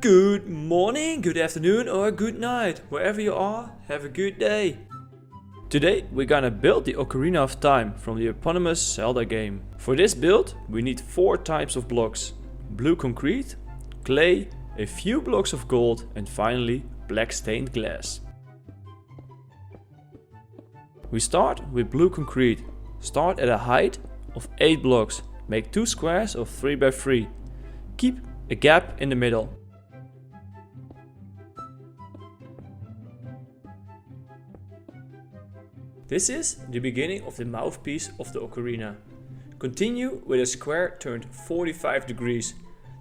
Good morning, good afternoon or good night. Wherever you are, have a good day. Today we're gonna build the Ocarina of Time from the eponymous Zelda game. For this build we need 4 types of blocks. Blue concrete, clay, a few blocks of gold and finally black stained glass. We start with blue concrete. Start at a height of 8 blocks. Make 2 squares of 3 by 3. Keep a gap in the middle. This is the beginning of the mouthpiece of the ocarina. Continue with a square turned 45 degrees.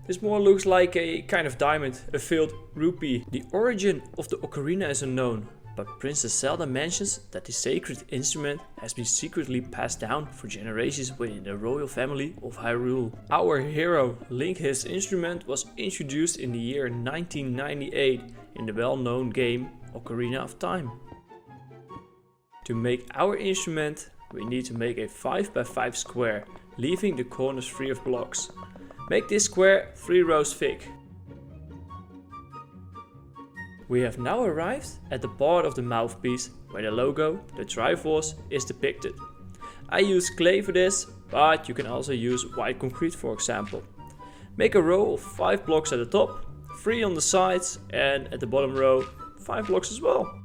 This more looks like a kind of diamond, a filled rupee. The origin of the ocarina is unknown, but Princess Zelda mentions that the sacred instrument has been secretly passed down for generations within the royal family of Hyrule. Our hero, Link, his instrument was introduced in the year 1998 in the well-known game Ocarina of Time. To make our instrument, we need to make a 5 by 5 square, leaving the corners free of blocks. Make this square 3 rows thick. We have now arrived at the part of the mouthpiece where the logo, the Triforce, is depicted. I use clay for this, but you can also use white concrete for example. Make a row of 5 blocks at the top, 3 on the sides and at the bottom row 5 blocks as well.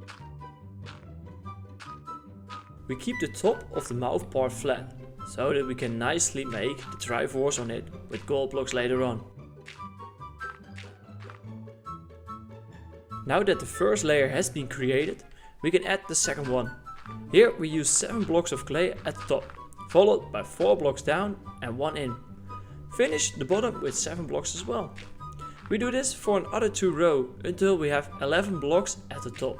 We keep the top of the mouth part flat, so that we can nicely make the Triforce on it with gold blocks later on. Now that the first layer has been created, we can add the second one. Here we use 7 blocks of clay at the top, followed by 4 blocks down and 1 in. Finish the bottom with 7 blocks as well. We do this for another 2 rows until we have 11 blocks at the top.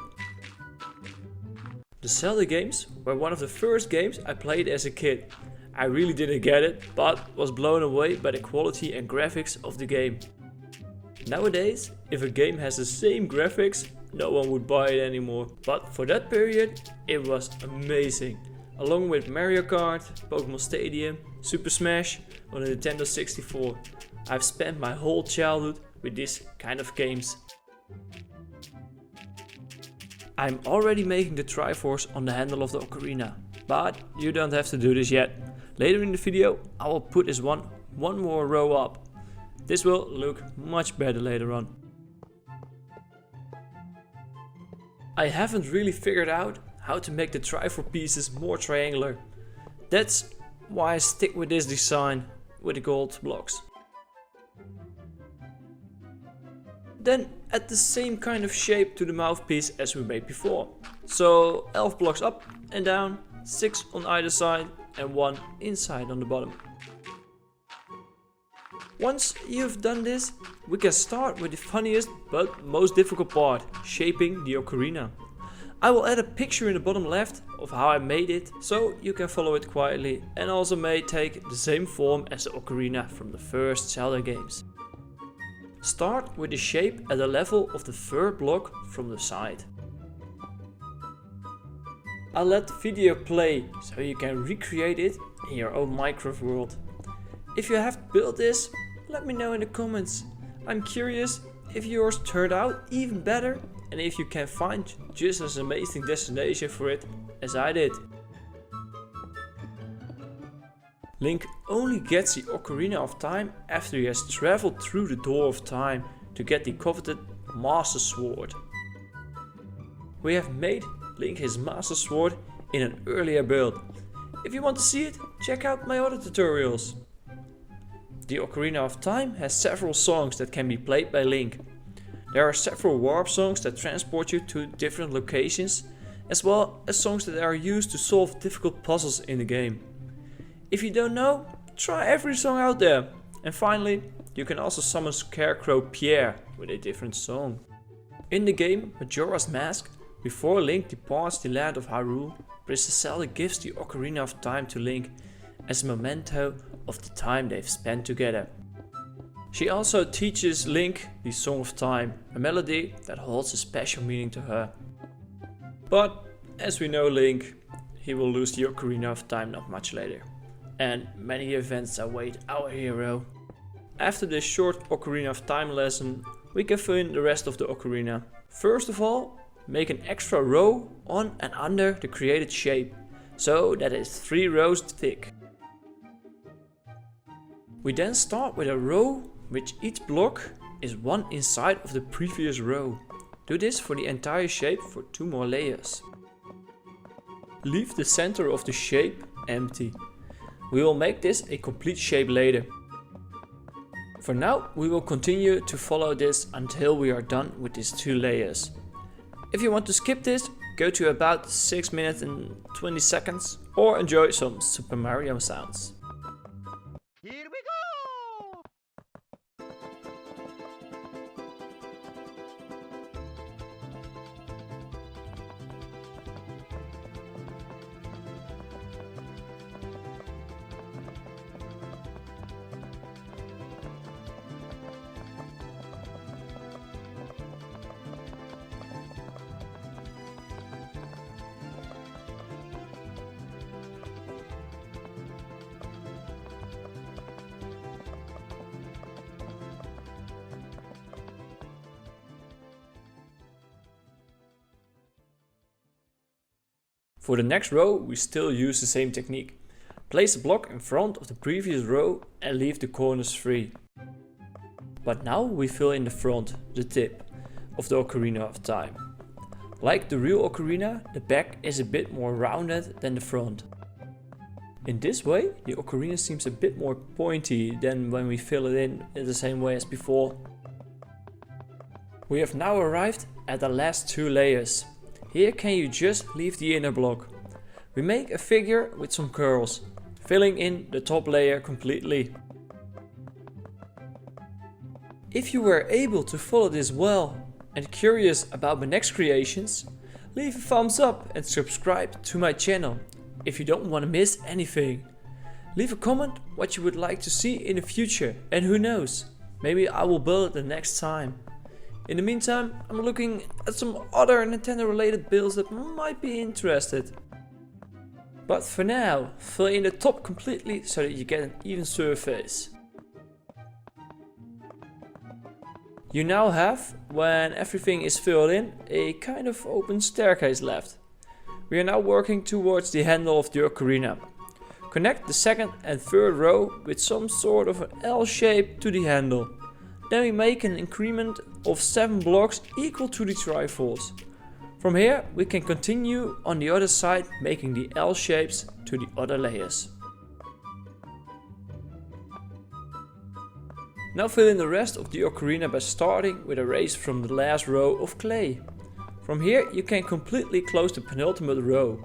The Zelda games were one of the first games I played as a kid. I really didn't get it, but was blown away by the quality and graphics of the game. Nowadays, if a game has the same graphics, no one would buy it anymore. But for that period, it was amazing. Along with Mario Kart, Pokemon Stadium, Super Smash on the Nintendo 64. I've spent my whole childhood with this kind of games. I'm already making the Triforce on the handle of the ocarina, but you don't have to do this yet. Later in the video I will put this one more row up. This will look much better later on. I haven't really figured out how to make the Triforce pieces more triangular. That's why I stick with this design with the gold blocks. Then add the same kind of shape to the mouthpiece as we made before. So 11 blocks up and down, 6 on either side and 1 inside on the bottom. Once you've done this, we can start with the funniest but most difficult part, shaping the ocarina. I will add a picture in the bottom left of how I made it, so you can follow it quietly and also may take the same form as the ocarina from the first Zelda games. Start with the shape at the level of the 3rd block from the side. I'll let the video play so you can recreate it in your own Minecraft world. If you have built this, let me know in the comments. I'm curious if yours turned out even better and if you can find just as amazing destination for it as I did. Link only gets the Ocarina of Time after he has traveled through the door of time to get the coveted Master Sword. We have made Link his Master Sword in an earlier build. If you want to see it, check out my other tutorials. The Ocarina of Time has several songs that can be played by Link. There are several warp songs that transport you to different locations, as well as songs that are used to solve difficult puzzles in the game. If you don't know, try every song out there. And finally, you can also summon Scarecrow Pierre with a different song. In the game Majora's Mask, before Link departs the land of Hyrule, Princess Zelda gives the Ocarina of Time to Link as a memento of the time they've spent together. She also teaches Link the Song of Time, a melody that holds a special meaning to her. But as we know Link, he will lose the Ocarina of Time not much later. And many events await our hero. After this short Ocarina of Time lesson, we can fill in the rest of the ocarina. First of all, make an extra row on and under the created shape, so that it's 3 rows thick. We then start with a row which each block is one inside of the previous row. Do this for the entire shape for 2 more layers. Leave the center of the shape empty. We will make this a complete shape later. For now, we will continue to follow this until we are done with these 2 layers. If you want to skip this, go to about 6 minutes and 20 seconds or enjoy some Super Mario sounds. Here we go! For the next row, we still use the same technique. Place a block in front of the previous row and leave the corners free. But now we fill in the front, the tip, of the Ocarina of Time. Like the real ocarina, the back is a bit more rounded than the front. In this way, the ocarina seems a bit more pointy than when we fill it in the same way as before. We have now arrived at the last 2 layers. Here can you just leave the inner block. We make a figure with some curls, filling in the top layer completely. If you were able to follow this well and curious about my next creations, leave a thumbs up and subscribe to my channel if you don't want to miss anything. Leave a comment what you would like to see in the future, and who knows, maybe I will build it the next time. In the meantime, I'm looking at some other Nintendo related builds that might be interested. But for now, fill in the top completely so that you get an even surface. You now have, when everything is filled in, a kind of open staircase left. We are now working towards the handle of the ocarina. Connect the second and third row with some sort of an L shape to the handle. Then we make an increment of 7 blocks equal to the Triforce. From here we can continue on the other side, making the L shapes to the other layers. Now fill in the rest of the ocarina by starting with a race from the last row of clay. From here you can completely close the penultimate row.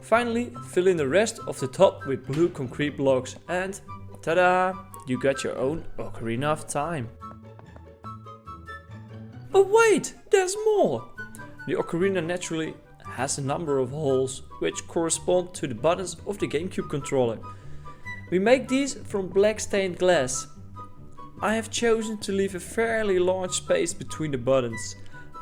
Finally, fill in the rest of the top with blue concrete blocks and ta-da! You got your own Ocarina of Time. But wait, there's more! The ocarina naturally has a number of holes which correspond to the buttons of the GameCube controller. We make these from black stained glass. I have chosen to leave a fairly large space between the buttons,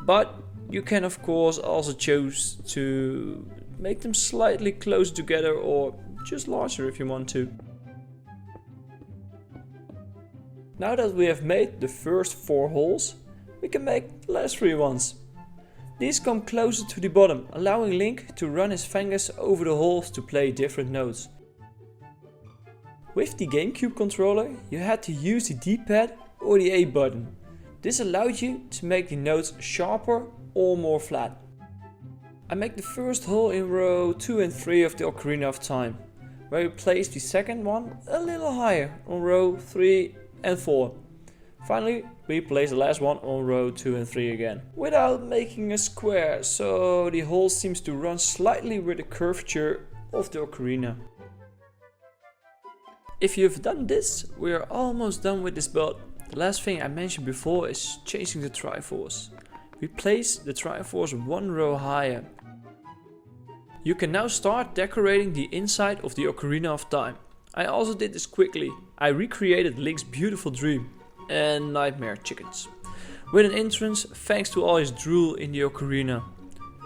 but you can of course also choose to make them slightly closer together or just larger if you want to. Now that we have made the first 4 holes, we can make the last 3 ones. These come closer to the bottom, allowing Link to run his fingers over the holes to play different notes. With the GameCube controller, you had to use the D-pad or the A button. This allowed you to make the notes sharper or more flat. I make the first hole in row 2 and 3 of the Ocarina of Time, where we place the second one a little higher on row 3 and 4. Finally, we place the last one on row 2 and 3 again, without making a square, so the hole seems to run slightly with the curvature of the ocarina. If you've done this, we are almost done with this build. The last thing I mentioned before is changing the Triforce. We place the Triforce 1 row higher. You can now start decorating the inside of the Ocarina of Time. I also did this quickly. I recreated Link's beautiful dream and nightmare chickens with an entrance thanks to all his drool in the ocarina.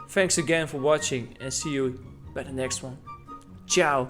Thanks again for watching and see you by the next one. Ciao!